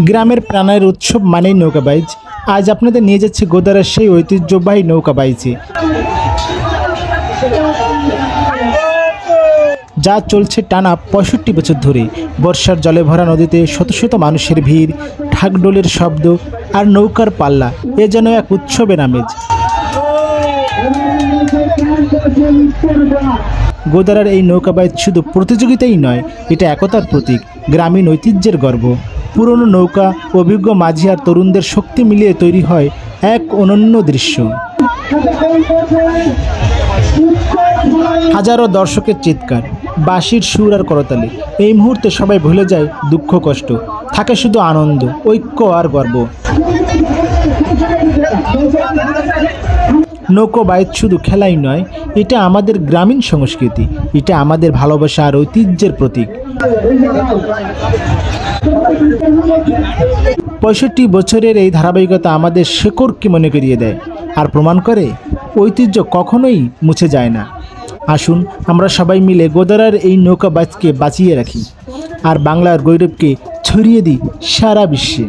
গ্রামের প্রাণের উৎসব মানেই নৌকাবাইজ। আজ আপনাদের নিয়ে যাচ্ছে গোদারার সেই ঐতিহ্যবাহী নৌকাবাইজে, যা চলছে টানা ৬৫ বছর ধরে। বর্ষার জলে ভরা নদীতে শত শত মানুষের ভিড়, ঢাকঢোলের শব্দ আর নৌকার পাল্লা, এ যেন এক উৎসবের আমেজ। গোদারার এই নৌকাবাইজ শুধু প্রতিযোগিতাই নয়, এটা একতার প্রতীক, গ্রামীণ ঐতিহ্যের গর্ব। পুরনো নৌকা, অভিজ্ঞ মাঝি আর তরুণদের শক্তি মিলিয়ে তৈরি হয় এক অনন্য দৃশ্য। হাজারো দর্শকের চিৎকার, বাঁশির সুর আর করতালি। এই মুহূর্তে সবাই ভুলে যায় দুঃখ কষ্ট, থাকে শুধু আনন্দ, ঐক্য আর গর্ব। নৌকাবাইজ শুধু খেলাই নয়, এটা আমাদের গ্রামীণ সংস্কৃতি, এটা আমাদের ভালোবাসা আর ঐতিহ্যের প্রতীক। ৬৫ বছরের এই ধারাবাহিকতা আমাদের শেকড়কে মনে করিয়ে দেয় আর প্রমাণ করে ঐতিহ্য কখনোই মুছে যায় না। আসুন আমরা সবাই মিলে গোদারার এই নৌকাবাইজকে বাঁচিয়ে রাখি আর বাংলার গৌরবকে ছড়িয়ে দিই সারা বিশ্বে।